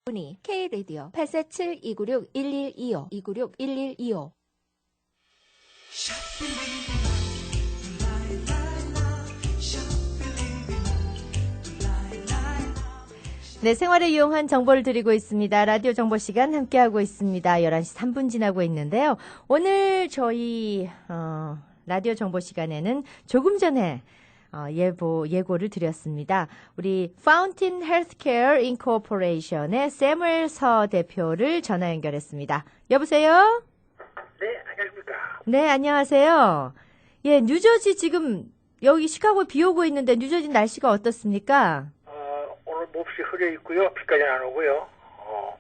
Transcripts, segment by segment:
문의 K-Radio 847-296-1125 296-1125. 네, 생활에 유용한 정보를 드리고 있습니다. 라디오 정보 시간 함께하고 있습니다. 11시 3분 지나고 있는데요. 오늘 저희 라디오 정보 시간에는 조금 전에 예고를 드렸습니다. 우리 파운틴 헬스케어 인코퍼레이션의 세무엘 서 대표를 전화 연결했습니다. 여보세요? 네, 안녕하십니까. 네, 안녕하세요. 예, 뉴저지 지금 여기 시카고 비 오고 있는데 뉴저지 날씨가 어떻습니까? 오늘 몹시 흐려 있고요. 비까지는 안 오고요.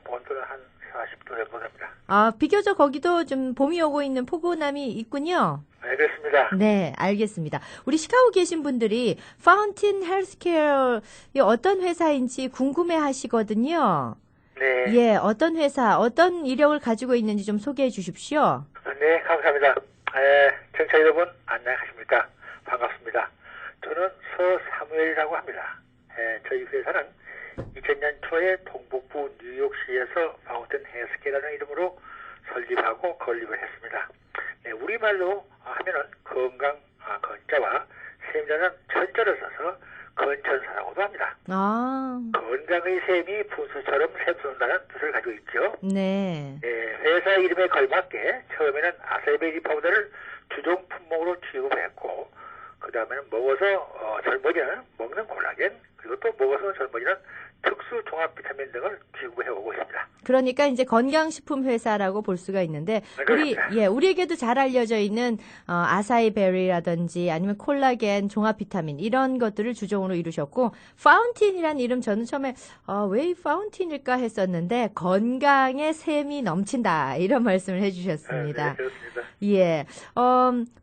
온도는 한 40도 정도 됩니다. 아, 비교적 거기도 좀 봄이 오고 있는 포근함이 있군요. 네, 그렇습니다. 네, 알겠습니다. 우리 시카고 계신 분들이 파운틴 헬스케어이 어떤 회사인지 궁금해 하시거든요. 네. 예, 어떤 회사, 어떤 이력을 가지고 있는지 좀 소개해 주십시오. 네, 감사합니다. 청취자 여러분, 안녕하십니까. 반갑습니다. 저는 서사무엘이라고 합니다. 저희 회사는 2000년 초에 동북부 뉴욕시에서 파운틴 헬스케어라는 이름으로 설립하고 건립을 했습니다. 네, 우리말로 하면은 건강, 건자와 셈자는 천자를 써서 건천사라고도 합니다. 아. 건강의 셈이 분수처럼 샘솟는다는 뜻을 가지고 있죠. 네. 회사 이름에 걸맞게 처음에는 아세이베리 파우더를 주종 품목으로 취급했고, 그 다음에는 먹어서 젊어지는 먹는 콜라겐, 그리고 또 먹어서 젊어지는 특수 종합 비타민 등을 취급해 오고 있습니다. 그러니까 이제 건강식품 회사라고 볼 수가 있는데, 우리에게도 잘 알려져 있는 아사이베리라든지 아니면 콜라겐, 종합 비타민 이런 것들을 주종으로 이루셨고, 파운틴이라는 이름 저는 처음에 왜 이 파운틴일까 했었는데 건강의 샘이 넘친다 이런 말씀을 해주셨습니다. 네, 그렇습니다. 예,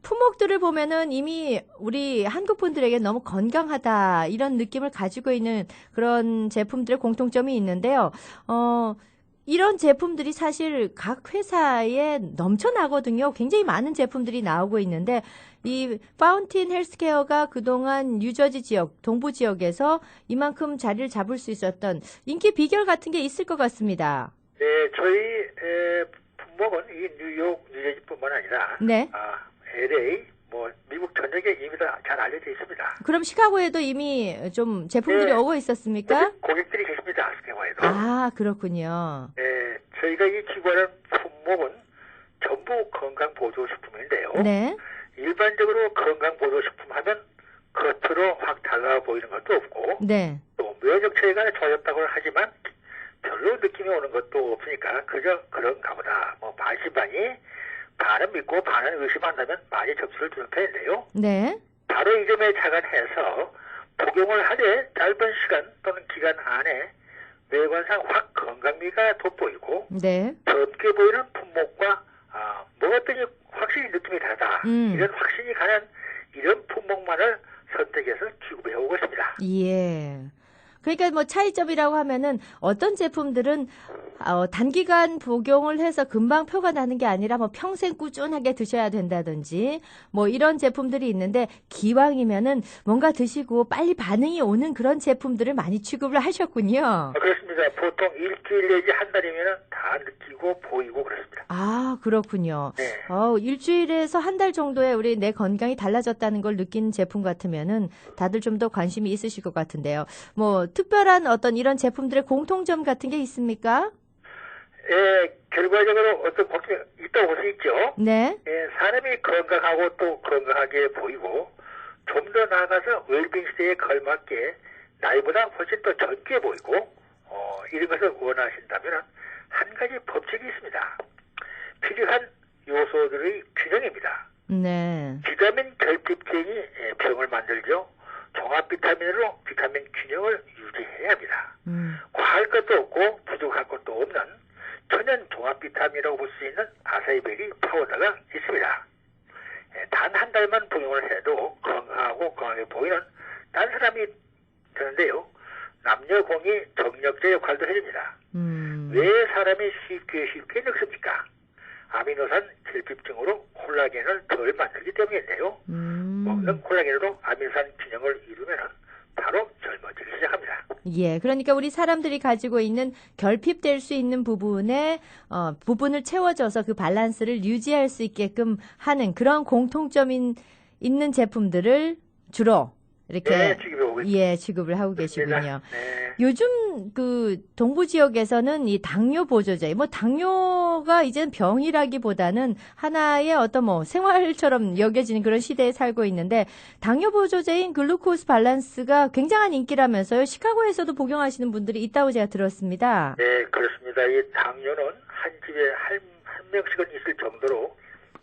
품목들을 보면은 이미 우리 한국 분들에게 너무 건강하다 이런 느낌을 가지고 있는 그런 제품들의 공통점이 있는데요. 이런 제품들이 사실 각 회사에 넘쳐나거든요. 굉장히 많은 제품들이 나오고 있는데 이 파운틴 헬스케어가 그동안 뉴저지 지역, 동부 지역에서 이만큼 자리를 잡을 수 있었던 인기 비결 같은 게 있을 것 같습니다. 네, 저희 품목은 이 뉴욕, 뉴저지뿐만 아니라 네. LA, 미국 전역에 이미 다 잘 알려져 있습니다. 그럼 시카고에도 이미 좀 제품들이 오고 있었습니까? 고객들이 계십니다. 시카고에도. 아, 그렇군요. 네, 저희가 이 기관한 품목은 전부 건강보조식품인데요. 네. 일반적으로 건강보조식품 하면 겉으로 확 달라 보이는 것도 없고, 네. 또 면역 체계가 좋아졌다고 하지만 별로 느낌이 오는 것도 없으니까 그저 그런가 보다. 반신반의, 반은 믿고 반은 의심한다면 많이 접수를 두는 편인데요. 네. 바로 이 점에 착안해서 복용을 하되 짧은 시간 또는 기간 안에 외관상 확 건강미가 돋보이고 네. 젊게 보이는 품목과 먹었더니 확실히 느낌이 다르다. 이런 확신이 가는 이런 품목만을 선택해서 취급해 오고 있습니다. 예. 그러니까 차이점이라고 하면은 어떤 제품들은 단기간 복용을 해서 금방 표가 나는 게 아니라 평생 꾸준하게 드셔야 된다든지 이런 제품들이 있는데 기왕이면은 뭔가 드시고 빨리 반응이 오는 그런 제품들을 많이 취급을 하셨군요. 그렇습니다. 보통 일주일 내지 한 달이면은 다 느끼고 보이고 그렇습니다. 아, 그렇군요. 네. 일주일에서 한 달 정도에 우리 내 건강이 달라졌다는 걸 느낀 제품 같으면은 다들 좀 더 관심이 있으실 것 같은데요. 특별한 어떤 이런 제품들의 공통점 같은 게 있습니까? 결과적으로 어떤 걱정이 있다고 볼 수 있죠. 네. 사람이 건강하고 또 건강하게 보이고 좀 더 나아가서 웰빙 시대에 걸맞게 나이보다 훨씬 더 젊게 보이고 이런 것을 원하신다면 한 가지 법칙이 있습니다. 필요한 요소들의 균형입니다. 네. 비타민 결핍증이 병을 만들죠. 종합 비타민으로 비타민 균형을 유지해야 합니다. 과할 것도 없고 부족할 것도 없는 천연 종합 비타민이라고 볼 수 있는 아사이베리 파우더가 있습니다. 단 한 달만 복용을 해도 건강하고 건강해 보이는 딴 사람이 되는데요. 남녀 공이 정력제 역할도 해줍니다. 왜 사람이 쉽게 늙습니까? 아미노산 결핍증으로 콜라겐을 덜 만들기 때문인데요. 먹는 콜라겐으로 아미노산 균형을 이루면 바로 젊어지기 시작합니다. 예, 그러니까 우리 사람들이 가지고 있는 결핍될 수 있는 부분을 채워줘서 그 밸런스를 유지할 수 있게끔 하는 그런 공통점이 있는 제품들을 주로 이렇게 네, 지금 취급을 하고 계시군요. 네. 요즘 그 동부 지역에서는 이 당뇨 보조제, 뭐 당뇨가 이제는 병이라기보다는 하나의 어떤 뭐 생활처럼 여겨지는 그런 시대에 살고 있는데 당뇨 보조제인 글루코스 밸런스가 굉장한 인기라면서요. 시카고에서도 복용하시는 분들이 있다고 제가 들었습니다. 네, 그렇습니다. 이 당뇨는 한 집에 한 명씩은 있을 정도로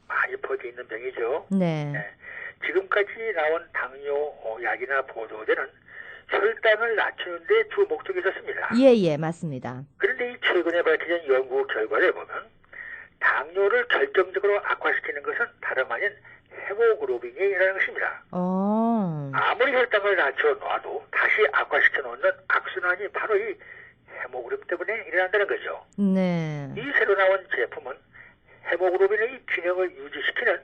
많이 퍼져 있는 병이죠. 네. 네. 지금까지 나온 당뇨 약이나 보조제는 혈당을 낮추는 데 주 목적이 있었습니다. 예, 맞습니다. 그런데 이 최근에 밝혀진 연구 결과를 보면 당뇨를 결정적으로 악화시키는 것은 다름 아닌 헤모글로빈이라는 것입니다. 아무리 혈당을 낮춰놔도 다시 악화시켜 놓는 악순환이 바로 이 헤모글로빈 때문에 일어난다는 거죠. 네. 이 새로 나온 제품은 헤모글로빈의 균형을 유지시키는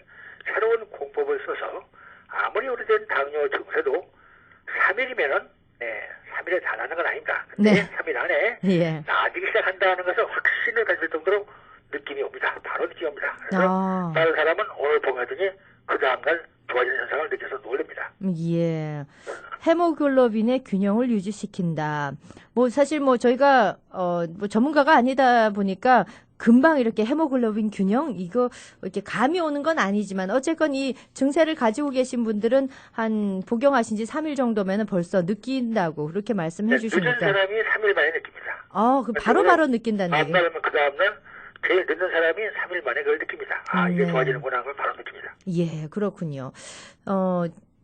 새로운 공법을 써서 아무리 오래된 당뇨 증세도 3일이면은 3일에 다 나는 건 아닙니다. 근데 네. 3일 안에 나아지기 시작한다는 것을 확신을 가질 정도로 느낌이 옵니다. 바로 느낌이 옵니다. 그래서 다른 사람은 오늘 봉하더니 그 다음날 좋아지는 현상을 느껴서 놀랍니다. 예. 헤모글로빈의 균형을 유지시킨다. 뭐 사실 뭐 저희가 뭐 전문가가 아니다 보니까 금방 이렇게 헤모글로빈 균형 이거 이렇게 감이 오는 건 아니지만 어쨌건 이 증세를 가지고 계신 분들은 한 복용하신 지 3일 정도면은 벌써 느낀다고 그렇게 말씀해 주시니까. 늦은 사람이 3일 만에 느낍니다. 그 바로 느낀다는 얘기. 안 그 다음날 제일 늦는 사람이 3일 만에 그걸 느낍니다. 이게 좋아지는구나 하는 걸 바로 느낍니다. 예, 그렇군요.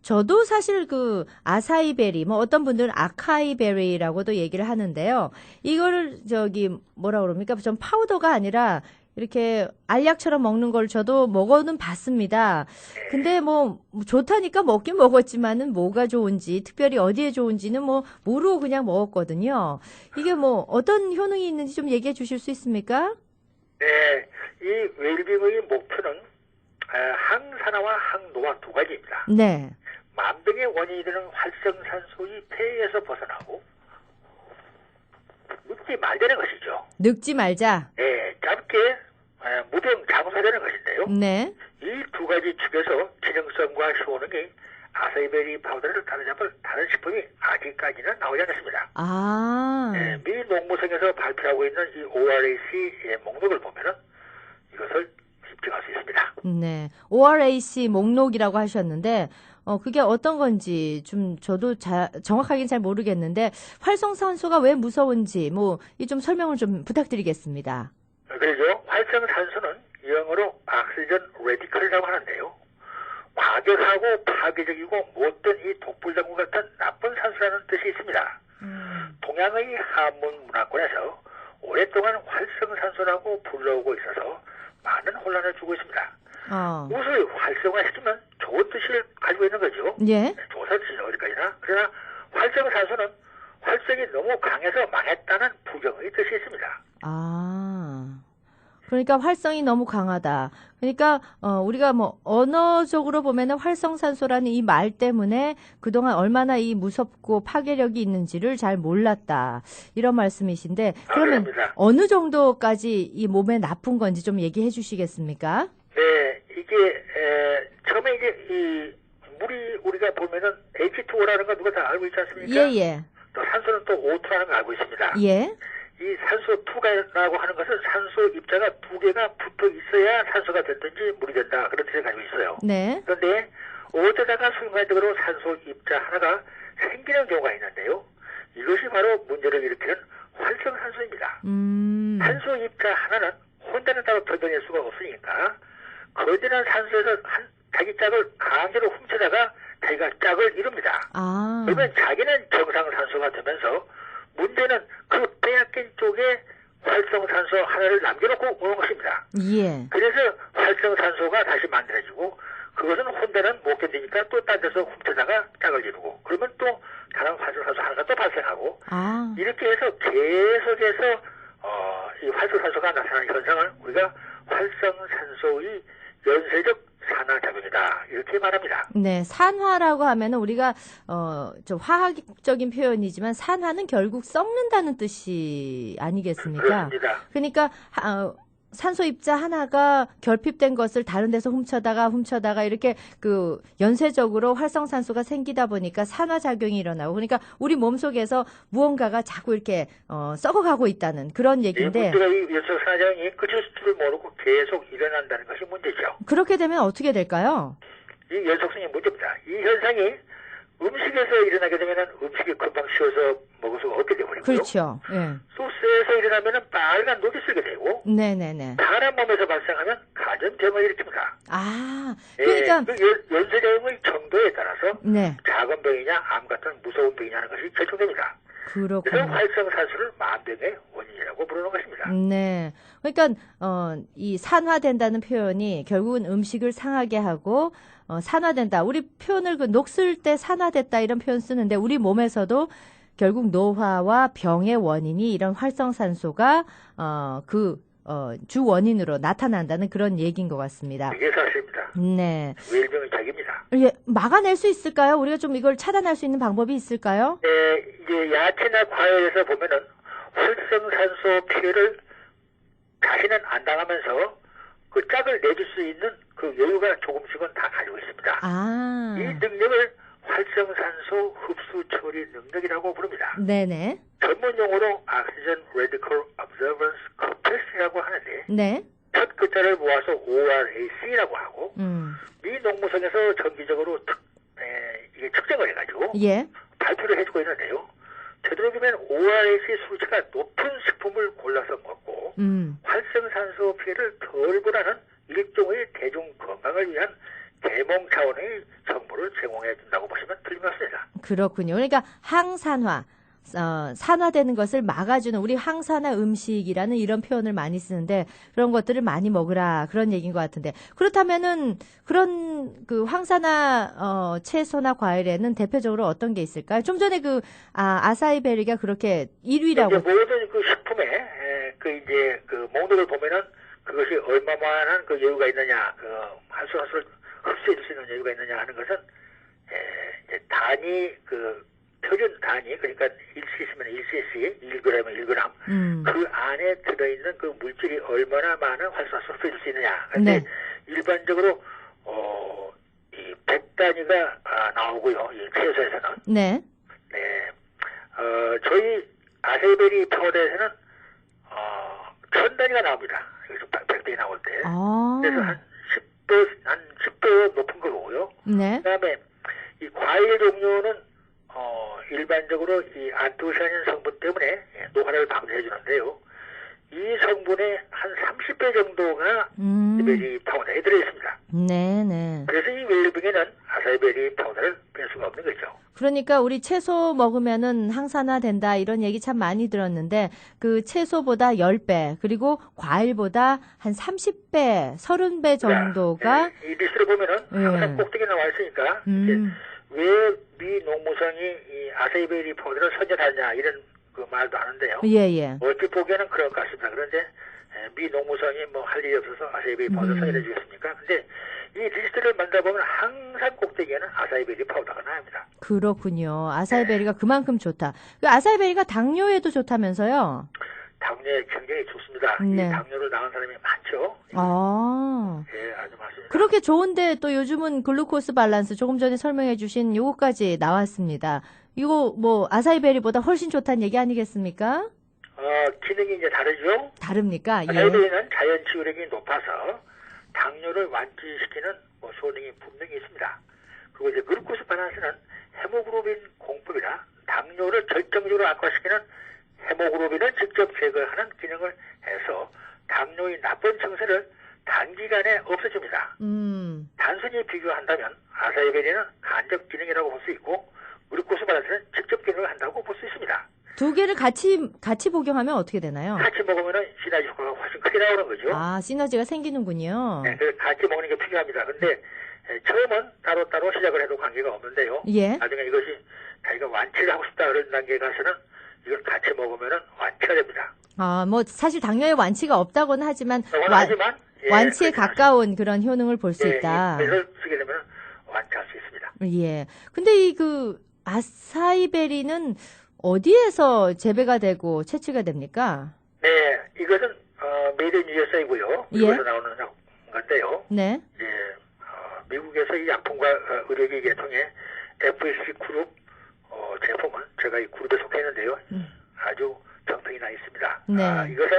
저도 사실 그 아사이베리, 뭐 어떤 분들은 아카이베리라고도 얘기를 하는데요. 이거를 뭐라 그럽니까? 좀 파우더가 아니라 이렇게 알약처럼 먹는 걸 저도 먹어는 봤습니다. 근데 뭐 좋다니까 먹긴 먹었지만은 뭐가 좋은지, 특별히 어디에 좋은지는 뭐 모르고 그냥 먹었거든요. 이게 뭐 어떤 효능이 있는지 좀 얘기해 주실 수 있습니까? 네, 이 웰빙의 목표는 항산화와 항노화 두 가지입니다. 네. 만병의 원인이 되는 활성산소의 폐에서 벗어나고 늙지 말자는 것이죠. 늙지 말자. 네, 짧게 무병 장수하자는 것인데요. 네. 이 두 가지 축에서 기능성과 효능이 아사이베리 파우더를 따라잡을 다른 식품이 아직까지는 나오지 않았습니다. 네, 미 농무성에서 발표하고 있는 이 ORAC 목록을 보면은 이것을 입증할 수 있습니다. 네. ORAC 목록이라고 하셨는데, 그게 어떤 건지 좀 저도 정확하게는 잘 모르겠는데, 활성산소가 왜 무서운지, 이 좀 설명을 좀 부탁드리겠습니다. 그러죠. 활성산소는 영어로 오xygen radical이라고 하는데요. 과격하고 파괴적이고 못된 이 독불장군 같은 나쁜 산소라는 뜻이 있습니다. 동양의 한문 문화권에서 오랫동안 활성산소라고 불러오고 있어서 많은 혼란을 주고 있습니다. 무엇을 활성화시키면 좋은 뜻을 가지고 있는 거죠. 예. 좋은 뜻이 어디까지나. 그러나 활성산소는 활성이 너무 강해서 망했다는 부정의 뜻이 있습니다. 그러니까 활성이 너무 강하다. 그러니까 우리가 언어적으로 보면은 활성산소라는 이 말 때문에 그동안 얼마나 이 무섭고 파괴력이 있는지를 잘 몰랐다. 이런 말씀이신데 그러면 그렇습니다. 어느 정도까지 이 몸에 나쁜 건지 좀 얘기해 주시겠습니까? 네, 이게 처음에 이제 이 물이 우리가 보면은 H2O라는 거 누가 다 알고 있지 않습니까? 예. 또 산소는 또 O2라는 걸 알고 있습니다. 예. 이 산소 2가라고 하는 것은 산소 입자가 두 개가 붙어 있어야 산소가 됐든지 물이 된다. 그런 뜻을 가지고 있어요. 네. 그런데 어쩌다가 순간적으로 산소 입자 하나가 생기는 경우가 있는데요. 이것이 바로 문제를 일으키는 활성산소입니다. 산소 입자 하나는 혼자는 따로 변동할 수가 없으니까 거대한 산소에서 자기 짝을 강제로 훔쳐다가 자기가 짝을 이룹니다. 그러면 자기는 정상산소가 되면서 문제는 그 빼앗긴 쪽에 활성산소 하나를 남겨놓고 오는 것입니다. 예. 그래서 활성산소가 다시 만들어지고 그것은 혼자는 못 견디니까 또 딴 데서 훔쳐다가 짝을 이루고 그러면 또 다른 활성산소 하나가 또 발생하고 이렇게 해서 계속해서 이 활성산소가 나타나는 현상을 우리가 활성산소의 연쇄적 산화작용이다. 이렇게 말합니다. 네, 산화라고 하면은 우리가 좀 화학적인 표현이지만 산화는 결국 썩는다는 뜻이 아니겠습니까? 그렇습니다. 그러니까 산소 입자 하나가 결핍된 것을 다른 데서 훔쳐다가 이렇게 그 연쇄적으로 활성산소가 생기다 보니까 산화작용이 일어나고, 그러니까 우리 몸속에서 무언가가 자꾸 이렇게 썩어가고 있다는 그런 얘기인데, 문제가 이 연쇄산화작용이 끝일 줄을 모르고 계속 일어난다는 것이 문제죠. 그렇게 되면 어떻게 될까요? 이 연속성이 문제입니다. 이 현상이 음식에서 일어나게 되면 음식이 금방 식어서 먹을 수가 없게 되버리고요. 그렇죠. 예. 소스에서 일어나면 빨간 녹이 쓰게 되고, 네네네. 사람 몸에서 발생하면 가전제형을 일으킵니다. 아, 그러니까 그 연쇄작용의 정도에 따라서 네. 작은 병이냐 암 같은 무서운 병이냐 하는 것이 결정됩니다. 그래서 그렇군요. 활성산소를 만병의 원인이라고 부르는 것입니다. 네. 그러니까 이 산화된다는 표현이 결국은 음식을 상하게 하고 산화된다. 우리 표현을 그 녹슬 때 산화됐다 이런 표현 쓰는데 우리 몸에서도 결국 노화와 병의 원인이 이런 활성산소가 주 원인으로 나타난다는 그런 얘기인 것 같습니다. 이게 사실입니다. 네. 뇌일병의 작입니다. 예, 막아낼 수 있을까요? 우리가 좀 이걸 차단할 수 있는 방법이 있을까요? 이제 야채나 과일에서 보면은 활성산소 피해를 자신은 안 당하면서 그 짝을 내줄 수 있는 그 여유가 조금씩은 다 가지고 있습니다. 아. 이 능력을 활성산소 흡수 처리 능력이라고 부릅니다. 네네. 전문 용어로 Oxygen Radical Absorbance Capac이라고 하는데 네. 첫 글자를 모아서 ORAC라고 하고 미 농무성에서 정기적으로 이게 측정을 해가지고 예. 발표를 해주고 있는데요. 되도록이면 ORAC 수치가 높은 식품을 골라서 먹고 활성산소 피해를 덜 보라는 일종의 대중 건강을 위한 계몽 차원의 정보를 제공해 준다고 보시면 틀림없습니다. 그렇군요. 그러니까 항산화, 산화되는 것을 막아주는 우리 항산화 음식이라는 이런 표현을 많이 쓰는데 그런 것들을 많이 먹으라 그런 얘기인 것 같은데 그렇다면은 그런 그 항산화 채소나 과일에는 대표적으로 어떤 게 있을까요? 좀 전에 아사이베리가 그렇게 1위라고. 모든 그 식품에 그 목록을 보면은 그것이 얼마만한 그 여유가 있느냐, 그 활성산소를 흡수해 줄 수 있는 여유가 있느냐 하는 것은 이제 단위 표준 단위 그러니까 1cc면 1cc, 1g면 1g 그 안에 들어있는 그 물질이 얼마나 많은 활성산소를 흡수해 줄 수 있느냐. 그런데 네. 일반적으로 이 100단위가 나오고요. 이 채소에서는. 네. 네. 저희 아세이베리 파우더에서는 1000단위가 나옵니다. 여기서 100단위 나올 때. 그래서 한 10배 높은 거고요. 네. 그다음에 이 과일 종류는 일반적으로 이 안토시아닌 성분 때문에 노화를 방지해 주는데요. 이 성분의 한 30배 정도가 베리 파우더에 들어있습니다. 네네. 그래서 이 웰빙에는 아사이베리 파우더를 뺄 수가 없는 거죠. 그러니까 우리 채소 먹으면은 항산화 된다 이런 얘기 참 많이 들었는데 그 채소보다 10배 그리고 과일보다 한 30배, 30배 정도가 이 리스트를 보면은 항상 꼭대기에 나와 있으니까 왜 미 농무성이 이 아사이베리 파우더를 선전하냐 이런 그 말도 하는데요. 예예. 어찌 보기에는 그럴 것 같습니다. 그런데 미 농무성이 뭐 할 일이 없어서 아사이베리 파우더 선전해 주겠습니까? 근데 이 리스트를 만나보면 항상 꼭대기에는 아사이베리 파우더가 나옵니다. 그렇군요. 아사이베리가 그만큼 좋다. 그 아사이베리가 당뇨에도 좋다면서요? 당뇨에 굉장히 좋습니다. 네. 이 당뇨를 낳은 사람이 많죠. 네, 아주 맞습니다. 그렇게 좋은데 또 요즘은 글루코스 밸런스 조금 전에 설명해 주신 요거까지 나왔습니다. 이거 뭐 아사이베리보다 훨씬 좋다는 얘기 아니겠습니까? 기능이 이제 다르죠? 다릅니까? 예. 아사이베리는 자연 치유력이 높아서 당뇨를 완치시키는 효능이 분명히 있습니다. 그리고 이제 글루코스 밸런스는 헤모글로빈 공급이나 당뇨를 결정적으로 악화시키는 헤모글로빈을 직접 제거하는 기능을 해서 당뇨의 나쁜 증세를 단기간에 없애줍니다. 단순히 비교한다면 아사이베리는 간접 기능이라고 볼 수 있고 글루코스 밸런스는 직접 기능을 한다고 볼 수 있습니다. 두 개를 같이 복용하면 어떻게 되나요? 같이 먹으면 시너지 효과가 훨씬 크게 나오는 거죠. 시너지가 생기는군요. 네, 그래서 같이 먹는 게 필요합니다. 근데 처음은 따로따로 시작을 해도 관계가 없는데요. 예. 나중에 이것이 자기가 완치를 하고 싶다 그런 단계에 가서는 이걸 같이 먹으면 완치가 됩니다. 뭐 사실 당뇨의 완치가 없다고는 하지만 완치에 가까운 그런 효능을 볼 수 있다. 그래서 쓰게 되면 완치할 수 있습니다. 예. 근데 이 아사이베리는 어디에서 재배가 되고 채취가 됩니까? 네, 이것은 메이드 인 USA이고요. 미국에서 나오는 건데요. 네. 미국에서 이 약품과 의료기 계통의 FSC 그룹 제품은 제가 이 그룹에 속해 있는데요. 아주 정평이 나 있습니다. 네. 이것은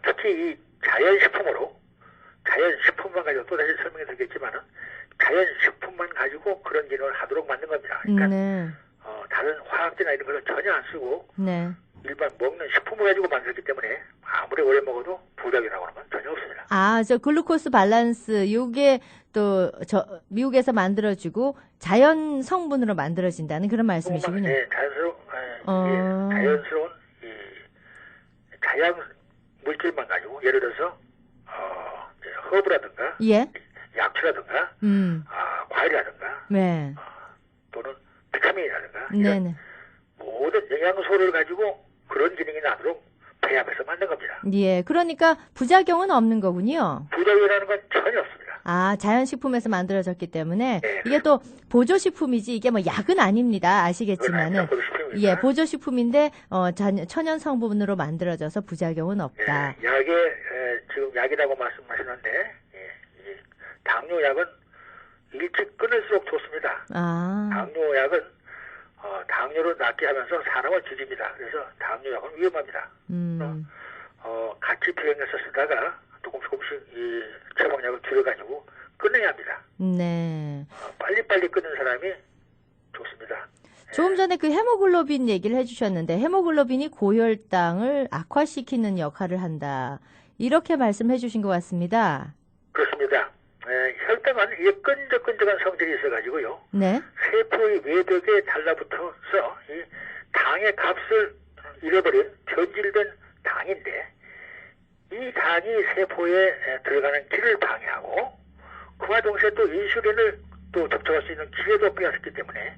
특히 이 자연식품만 가지고 또 다시 설명해 드리겠지만은 자연식품만 가지고 그런 기능을 하도록 만든 겁니다. 그러니까 다른 화학제나 이런 것을 전혀 안 쓰고 네. 일반 먹는 식품을 가지고 만들었기 때문에 아무리 오래 먹어도 부작용이라고 하는 건 전혀 없습니다. 저 글루코스 밸런스 요게 또 미국에서 만들어지고 자연 성분으로 만들어진다는 그런 말씀이시군요. 네, 자연스러운 이 자연 물질만 가지고 예를 들어서 허브라든가 약초라든가 과일이라든가 네. 또는 비타민이라든가 네네. 모든 영양소를 가지고 그런 기능이 나도록 배합해서 만든 겁니다. 예, 그러니까 부작용은 없는 거군요. 부작용이라는 건 전혀 없습니다. 자연식품에서 만들어졌기 때문에 이게 또 보조식품이지 이게 뭐 약은 아닙니다. 아시겠지만은 예, 보조식품인데 천연 성분으로 만들어져서 부작용은 없다. 약에 지금 약이라고 말씀하시는데 당뇨약은 일찍 끊을수록 좋습니다. 당뇨약은 당뇨를 낫게 하면서 사람을 죽입니다. 그래서 당뇨약은 위험합니다. 같이 병행해서 쓰다가 조금씩 이 처방약을 줄여가지고 끊어야 합니다. 네. 빨리빨리 끊는 사람이 좋습니다. 조금 전에 그 헤모글로빈 얘기를 해주셨는데 헤모글로빈이 고혈당을 악화시키는 역할을 한다. 이렇게 말씀해 주신 것 같습니다. 그렇습니다. 혈당은 이게 끈적끈적한 성질이 있어가지고요. 네. 세포의 외벽에 달라붙어서 이 당의 값을 잃어버린 변질된 당인데 이 당이 세포에 들어가는 길을 방해하고 그와 동시에 또 인슐린을 또 접촉할 수 있는 기회도 빼앗았기 때문에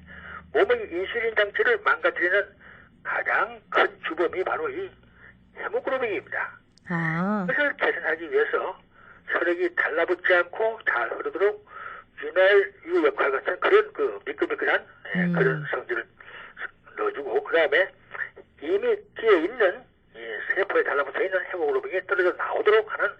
몸의 인슐린 장치를 망가뜨리는 가장 큰 주범이 바로 이 헤모글로빈입니다. 그것을 개선하기 위해서 혈액이 달라붙지 않고 잘 흐르도록 윤활유 역할 같은 그런 미끌미끌한 그런 성질을 넣어주고 그 다음에 이미 끼어 있는 세포에 달라붙어 있는 헤모글로빈이 떨어져 나오도록 하는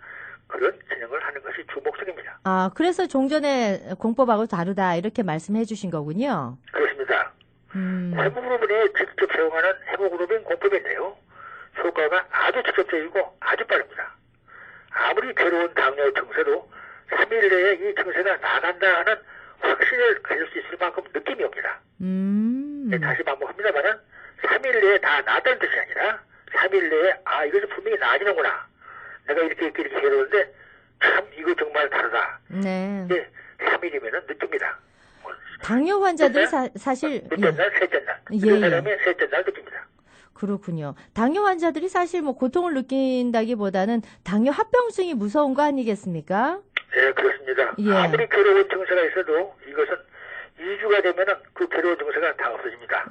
그런 기능을 하는 것이 주 목적입니다. 그래서 종전에 공법하고 다르다 이렇게 말씀해 주신 거군요. 그렇습니다. 헤모글로빈이 직접 사용하는 헤모글로빈 공법인데요. 효과가 아주 직접적이고 아주 빠릅니다. 아무리 괴로운 당뇨 증세도 3일 내에 이 증세가 나간다 하는 확신을 가질 수 있을 만큼 느낌이 옵니다. 다시 반복합니다만은 3일 내에 다 나았다는 뜻이 아니라 3일 내에 이것이 분명히 나아지는구나. 내가 이렇게 괴로운데 참 이거 정말 다르다. 네. 3일이면은 느낍니다. 당뇨 환자들이 사실 둘째 날, 셋째 날. 그 사람이 셋째 날 느낍니다. 그렇군요. 당뇨 환자들이 사실 뭐 고통을 느낀다기보다는 당뇨 합병증이 무서운 거 아니겠습니까? 네, 그렇습니다. 아무리 괴로운 증세가 있어도 이것은 2주가 되면은 그 괴로운 증세가 다 없어집니다.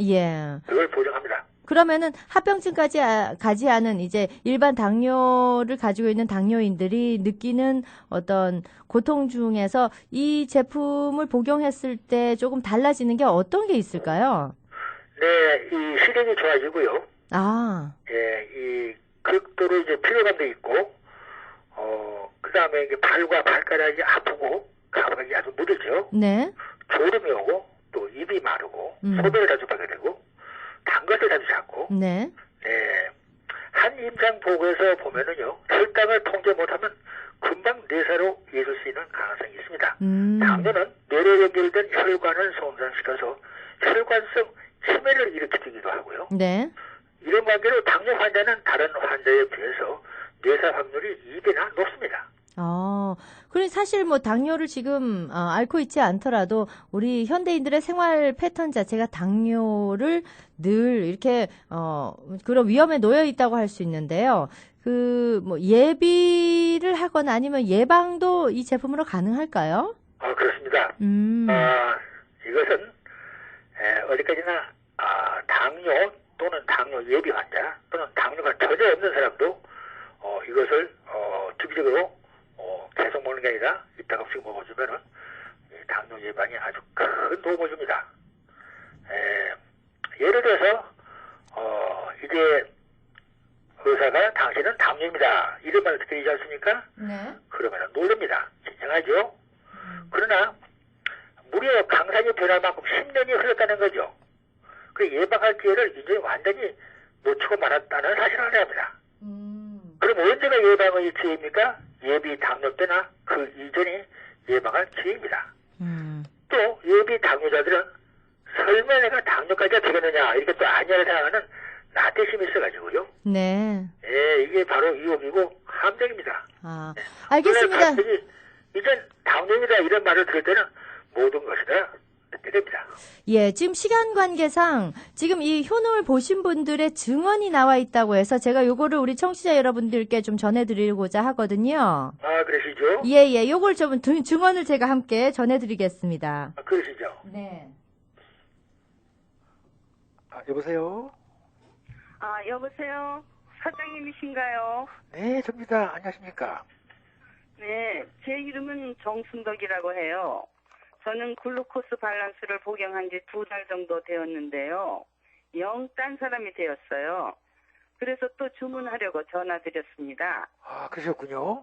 그걸 보장합니다. 그러면은 합병증까지 가지 않은 이제 일반 당뇨를 가지고 있는 당뇨인들이 느끼는 어떤 고통 중에서 이 제품을 복용했을 때 조금 달라지는 게 어떤 게 있을까요? 네, 이 시력이 좋아지고요. 이 극도로 이제 피로감도 있고, 그 다음에 이게 발과 발가락이 아프고, 감각이 아주 무르죠. 네. 졸음이 오고, 또 입이 마르고, 소변을 자주 하게 되고, 단 것을 자주 찾고, 한 임상 보고에서 보면은요, 혈당을 통제 못하면 금방 뇌사로 이어질 수 있는 가능성이 있습니다. 당뇨는 뇌로 연결된 혈관을 손상시켜서 혈관성 치매를 일으키기도 하고요. 이런 관계로 당뇨 환자는 다른 환자에 비해서 뇌사 확률이 2배나 높습니다. 그래 사실 뭐 당뇨를 지금 앓고 있지 않더라도 우리 현대인들의 생활 패턴 자체가 당뇨를 늘 이렇게 그런 위험에 놓여 있다고 할 수 있는데요. 뭐 예비를 하거나 아니면 예방도 이 제품으로 가능할까요? 그렇습니다. 이것은 어디까지나 당뇨 또는 당뇨 예비 환자 또는 당뇨가 전혀 없는 사람도 이것을 주기적으로 가닥 없이 먹어주면은 당뇨 예방에 아주 큰 도움을 줍니다. 예를 들어서 이제 의사가 당신은 당뇨입니다. 이런 말을 드리지 않습니까? 네. 그러면 놀랍니다. 진정하죠? 그러나 무려 강산이 변할 만큼 10년이 흘렀다는 거죠. 그 예방할 기회를 이제 완전히 놓치고 말았다는 사실을 알아야 합니다. 그럼 언제가 예방의 기회입니까? 예비 당뇨 때나 그 이전에 예방할 기회입니다. 또 예비 당뇨자들은 설마 내가 당뇨까지가 되겠느냐 이렇게 또 아니하게 생각하는 나태심이 있어가지고요. 네. 이게 바로 유혹이고 함정입니다. 아, 알겠습니다. 갑자기 이젠 당뇨이다 이런 말을 들을 때는 모든 것이 다 듣게 됩니다. 예, 지금 시간 관계상 지금 이 효능을 보신 분들의 증언이 나와 있다고 해서 제가 요거를 우리 청취자 여러분들께 좀 전해드리고자 하거든요. 아, 그러시죠? 예, 요걸 좀 증언을 제가 함께 전해드리겠습니다. 아, 그러시죠? 네. 여보세요? 여보세요? 사장님이신가요? 네, 접니다. 안녕하십니까? 네, 제 이름은 정순덕이라고 해요. 저는 글루코스 밸런스를 복용한 지 2달 정도 되었는데요. 영 딴 사람이 되었어요. 그래서 또 주문하려고 전화드렸습니다. 아, 그러셨군요.